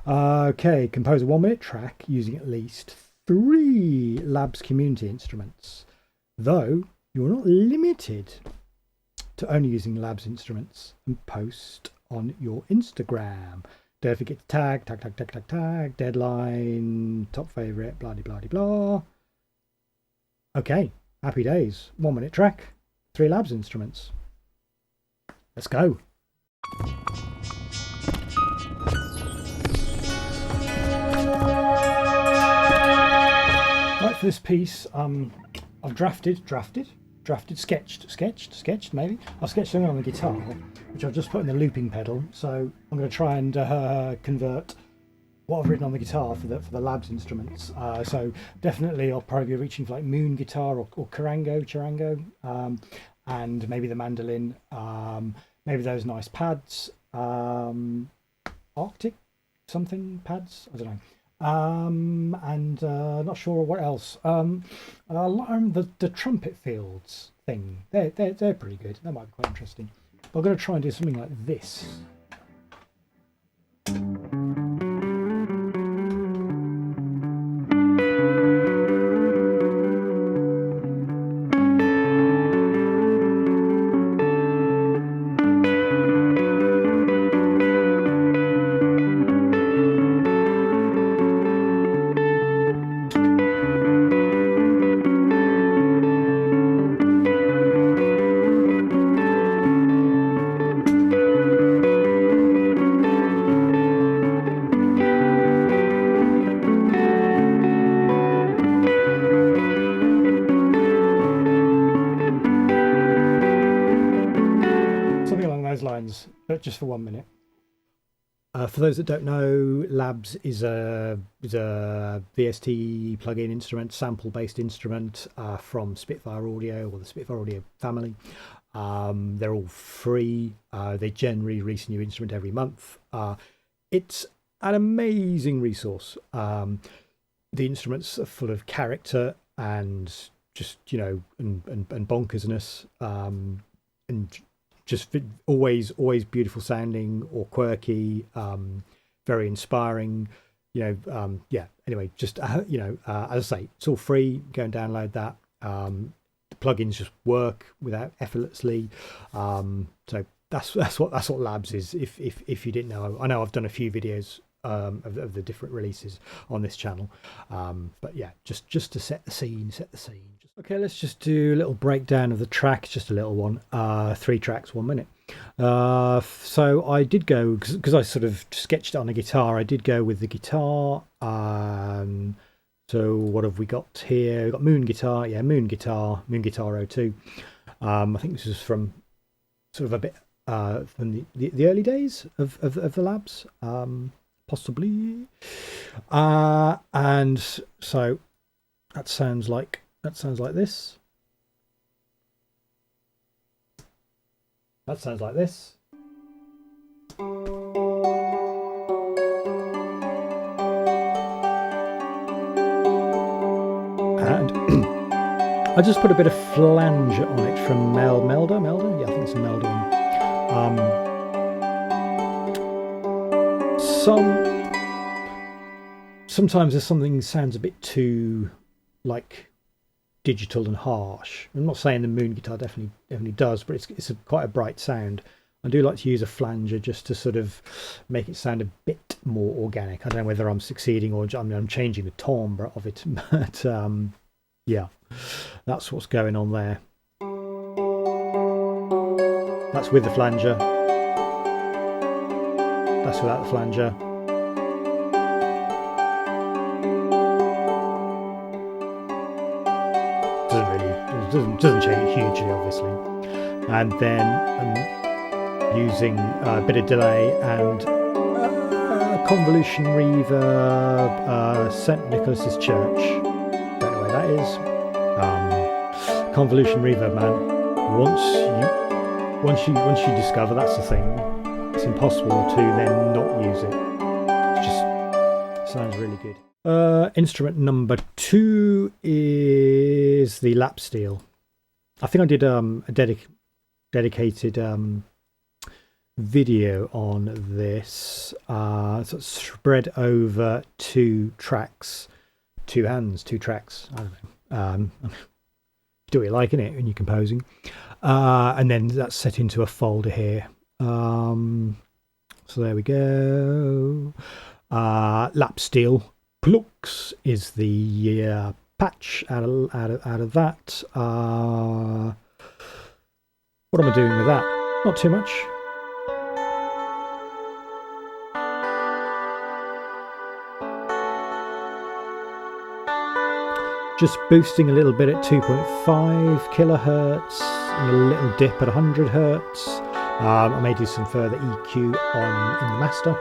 Okay, compose a 1 minute track using at least 3 Labs community instruments, though you're not limited to only using Labs instruments, and post on your Instagram. Don't forget to tag, deadline, top favorite, blah, blah, blah, blah. Okay, happy days. 1 minute track, 3 Labs instruments. Let's go. Right, for this piece, I've sketched maybe. I've sketched something on the guitar, which I've just put in the looping pedal. So I'm going to try and convert what I've written on the guitar for the Labs instruments. So definitely I'll probably be reaching for like Moon guitar or charango, and maybe the mandolin, maybe those nice pads, Arctic something pads, I don't know. And not sure what else. The trumpet fields thing. They're pretty good. That might be quite interesting. But I'm going to try and do something like this. Those lines, but just for 1 minute. For those that don't know, Labs is a VST plug-in instrument, sample-based instrument from Spitfire Audio or the Spitfire Audio family. They're all free. They generally release a new instrument every month. It's an amazing resource. The instruments are full of character and just and bonkersness, and just always beautiful sounding or quirky, very inspiring. Yeah. Anyway, just as I say, it's all free. Go and download that. The plugins just work without effortlessly. So that's what Labs is. If you didn't know, I know I've done a few videos of the different releases on this channel, but yeah, just to set the scene. Okay, let's just do a little breakdown of the track, just a little one. 3 tracks, 1 minute. So I did go, because I sort of sketched it on a guitar, I did go with the guitar. So what have we got here? We've got Moon guitar, Moon Guitar 02. I think this is from sort of a bit from the early days of the Labs, possibly. And so that sounds like this. That sounds like this. And I just put a bit of flange on it from Melda. Yeah, I think it's a Melda one. Sometimes there's something sounds a bit too like digital and harsh. I'm not saying the Moon guitar definitely does, but it's quite a bright sound. I do like to use a flanger just to sort of make it sound a bit more organic. I don't know whether I'm succeeding or I'm changing the timbre of it, but yeah, that's what's going on there. That's with the flanger. That's without the flanger. Doesn't change hugely, obviously. And then I'm using a bit of delay and convolution reverb, St. Nicholas's Church. Don't know where that is. Convolution reverb, man. Once you discover that's the thing, it's impossible to then not use it. It just sounds really good. Instrument number 2 is the lap steel. I think I did a dedicated video on this, sort of spread over 2 tracks, 2 hands, 2 tracks. I don't know. Do what you like, innit, when you're composing. And then that's set into a folder here. So there we go. Lap steel Plux is the patch out of that. What am I doing with that? Not too much. Just boosting a little bit at 2.5 kilohertz and a little dip at 100 hertz. I may do some further EQ in the master.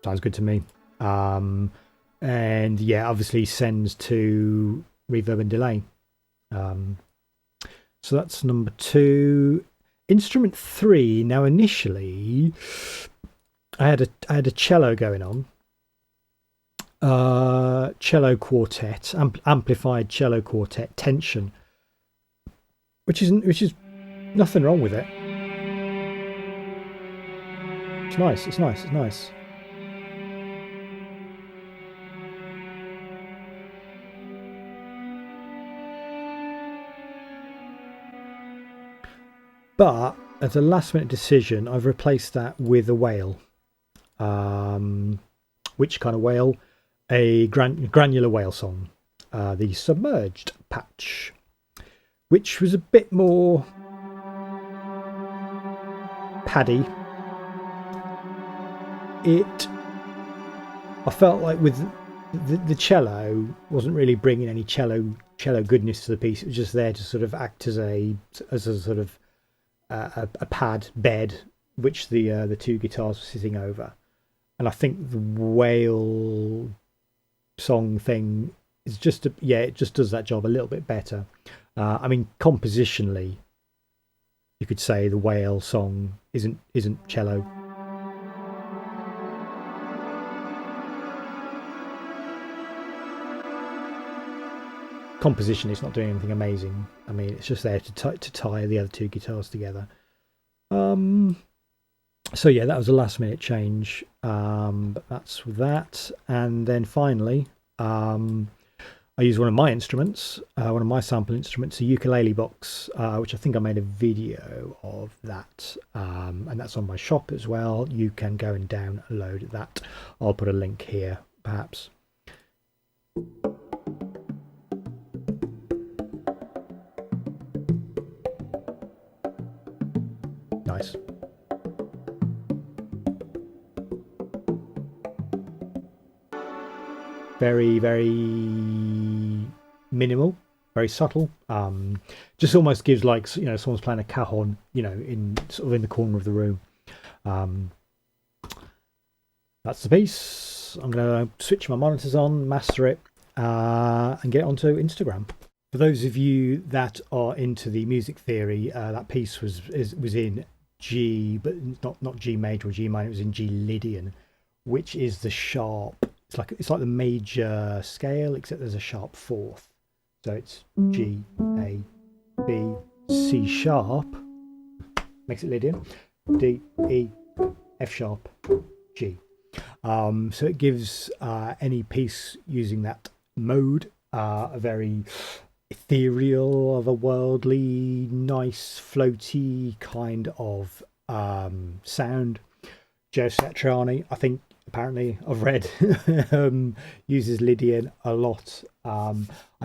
Sounds good to me. And yeah, obviously sends to reverb and delay. So that's number 2. Instrument 3. Now, initially, I had a cello going on, cello quartet, amplified cello quartet, tension, which is nothing wrong with it. It's nice. It's nice. It's nice. But as a last minute decision, I've replaced that with a whale. Which kind of whale? A granular whale song. The Submerged patch, which was a bit more paddy. I felt like with the cello wasn't really bringing any cello goodness to the piece. It was just there to sort of act as a sort of a pad bed, which the 2 guitars were sitting over. And I think the whale song thing is just it just does that job a little bit better. I mean, compositionally, you could say the whale song isn't cello. Composition, it's not doing anything amazing. I mean, it's just there to tie the other 2 guitars together. So yeah, that was a last minute change, but that's that. And then finally, I used one of my instruments, one of my sample instruments, a ukulele box, which I think I made a video of that, and that's on my shop as well. You can go and download that. I'll put a link here, perhaps. Nice. Very, very minimal, very subtle. Just almost gives like, someone's playing a cajon, in sort of in the corner of the room. That's the piece. I'm going to switch my monitors on, master it, and get it onto Instagram. For those of you that are into the music theory, that piece was in G, but not G major or G minor. It was in G Lydian, which is the sharp. It's like the major scale, except there's a sharp 4th. So it's G, A, B, C sharp, makes it Lydian, D, E, F sharp, G. So it gives any piece using that mode a very ethereal, otherworldly, nice, floaty kind of sound. Joe Satriani, I think, apparently I've read, uses Lydian a lot. I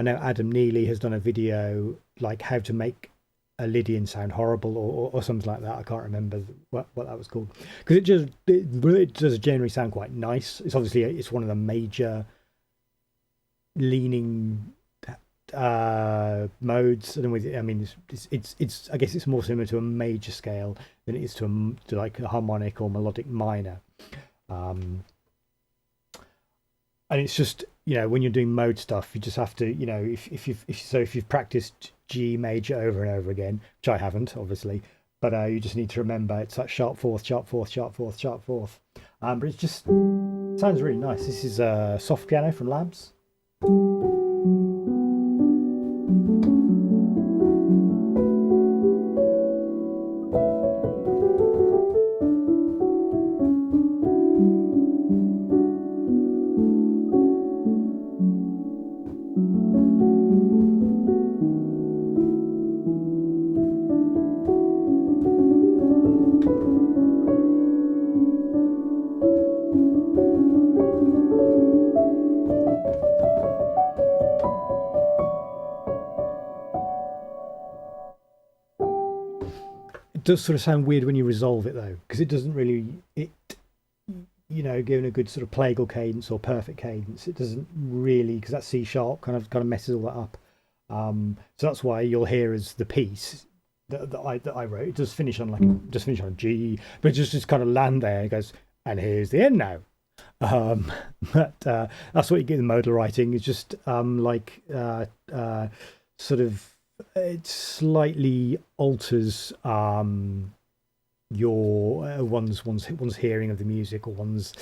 know Adam Neely has done a video like how to make a Lydian sound horrible or something like that. I can't remember what that was called, because it does generally sound quite nice. It's obviously it's one of the major leaning modes. I mean, it's I guess it's more similar to a major scale than it is to like a harmonic or melodic minor. And it's just, when you're doing mode stuff, you just have to, if you've practiced G major over and over again, which I haven't, obviously, but you just need to remember it's that sharp 4th, sharp 4th, sharp 4th, sharp 4th. But it just sounds really nice. This is soft piano from Labs. It does sort of sound weird when you resolve it though, because it doesn't really given a good sort of plagal cadence or perfect cadence, it doesn't really, because that C sharp kind of messes all that up. So that's why you'll hear as the piece that I wrote, it does finish on just finish on a G, but just kind of land there. It goes, and here's the end now. But that's what you get in modal writing. It's just sort of, it slightly alters your one's hearing of the music, or one's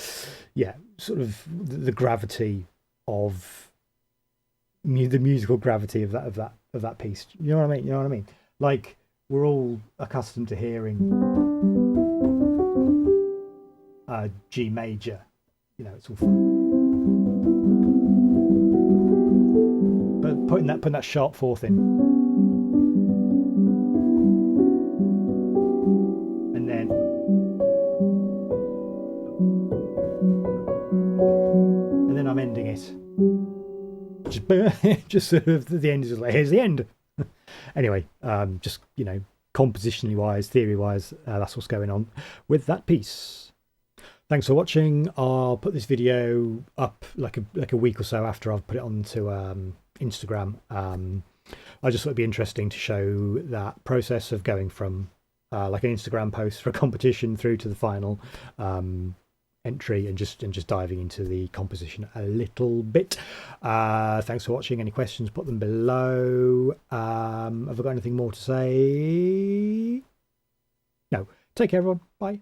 sort of the gravity of the musical gravity of that piece. You know what I mean? Like, we're all accustomed to hearing G major. It's all fun. But putting that sharp fourth in, and then I'm ending it. Just sort of the end is just like, here's the end. Anyway, just compositionally wise, theory wise, that's what's going on with that piece. Thanks for watching. I'll put this video up like a week or so after I've put it onto Instagram. I just thought it'd be interesting to show that process of going from like an Instagram post for a competition through to the final entry, and just diving into the composition a little bit. Thanks for watching. Any questions, put them below. Have I got anything more to say? No. Take care, everyone. Bye.